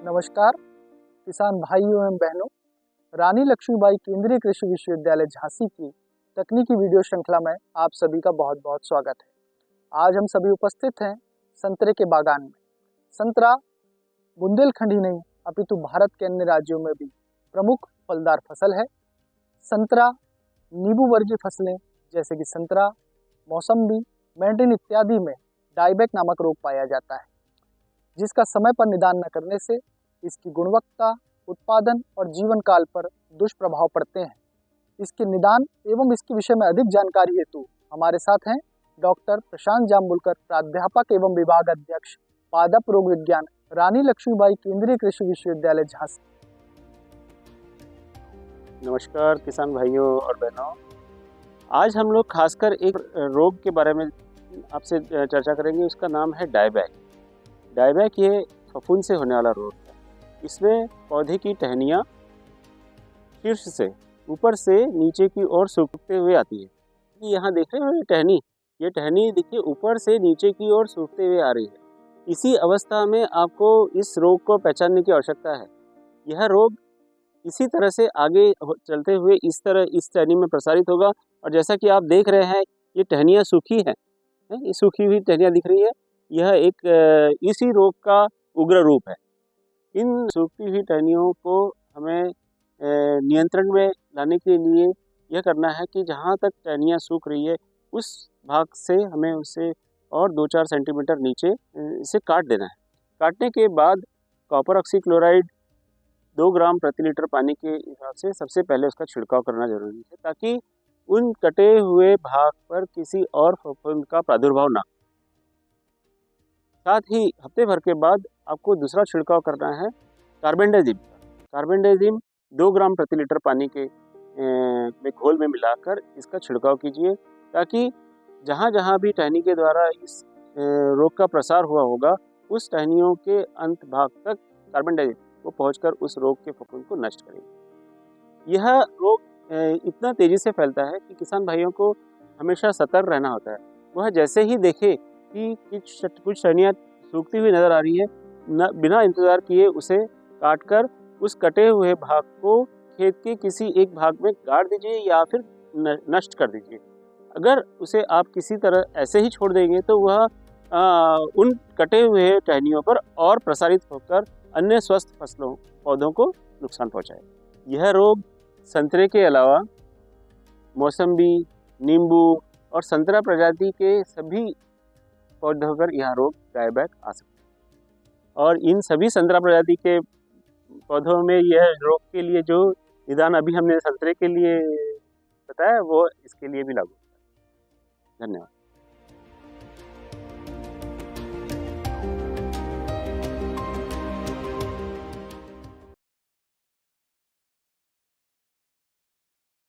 नमस्कार किसान भाइयों एवं बहनों। रानी लक्ष्मीबाई केंद्रीय कृषि विश्वविद्यालय झांसी की तकनीकी वीडियो श्रृंखला में आप सभी का बहुत बहुत स्वागत है। आज हम सभी उपस्थित हैं संतरे के बागान में। संतरा बुंदेलखंड ही नहीं अपितु भारत के अन्य राज्यों में भी प्रमुख फलदार फसल है। संतरा नींबू वर्गीय फसलें जैसे कि संतरा, मौसम्बी, मैंड्रिन इत्यादि में डायबैक नामक रोग पाया जाता है, जिसका समय पर निदान न करने से इसकी गुणवत्ता, उत्पादन और जीवन काल पर दुष्प्रभाव पड़ते हैं। इसके निदान एवं इसके विषय में अधिक जानकारी हेतु हमारे साथ हैं डॉक्टर प्रशांत जाम्बुलकर, प्राध्यापक एवं विभाग अध्यक्ष, पादप रोग विज्ञान, रानी लक्ष्मीबाई केंद्रीय कृषि विश्वविद्यालय झांसी। नमस्कार किसान भाइयों और बहनों। आज हम लोग खासकर एक रोग के बारे में आपसे चर्चा करेंगे। उसका नाम है डायबैक। डायबैक ये फफूंद से होने वाला रोग है। इसमें पौधे की टहनियाँ शीर्ष से ऊपर से नीचे की ओर सूखते हुए आती है। यहाँ देख रहे हो ये टहनी देखिए ऊपर से नीचे की ओर सूखते हुए आ रही है। इसी अवस्था में आपको इस रोग को पहचानने की आवश्यकता है। यह रोग इसी तरह से आगे चलते हुए इस टहनी में प्रसारित होगा। और जैसा कि आप देख रहे हैं ये टहनियाँ सूखी हैं, ये सूखी हुई टहनियाँ दिख रही है। यह एक इसी रोग का उग्र रूप है। इन सूखती हुई टहनियों को हमें नियंत्रण में लाने के लिए यह करना है कि जहाँ तक टहनियाँ सूख रही है उस भाग से हमें उसे और 2-4 सेंटीमीटर नीचे इसे काट देना है। काटने के बाद कॉपर ऑक्सीक्लोराइड 2 ग्राम प्रति लीटर पानी के हिसाब से सबसे पहले उसका छिड़काव करना जरूरी है, ताकि उन कटे हुए भाग पर किसी और फफूंद का प्रादुर्भाव ना। साथ ही हफ्ते भर के बाद आपको दूसरा छिड़काव करना है कार्बेंडाजिम। कार्बेंडाजिम 2 ग्राम प्रति लीटर पानी के में घोल में मिलाकर इसका छिड़काव कीजिए, ताकि जहाँ जहाँ भी टहनी के द्वारा इस रोग का प्रसार हुआ होगा उस टहनियों के अंत भाग तक कार्बेंडाजिम वो पहुंचकर उस रोग के फफूंद को नष्ट करेगी। यह रोग इतना तेजी से फैलता है कि किसान भाइयों को हमेशा सतर्क रहना होता है। वह जैसे ही देखे कि कुछ टहनियाँ सूखती हुई नजर आ रही है, बिना इंतजार किए उसे काटकर उस कटे हुए भाग को खेत के किसी एक भाग में गाड़ दीजिए या फिर नष्ट कर दीजिए। अगर उसे आप किसी तरह ऐसे ही छोड़ देंगे तो वह उन कटे हुए टहनियों पर और प्रसारित होकर अन्य स्वस्थ फसलों पौधों को नुकसान पहुंचाएगा। यह रोग संतरे के अलावा मौसम्बी, नींबू और संतरा प्रजाति के सभी पौधों पर यह रोग डायबैक आ सकता है। और इन सभी संतरा प्रजाति के पौधों में यह रोग के लिए जो निदान अभी हमने संतरे के लिए बताया वो इसके लिए भी लागू होता है। धन्यवाद।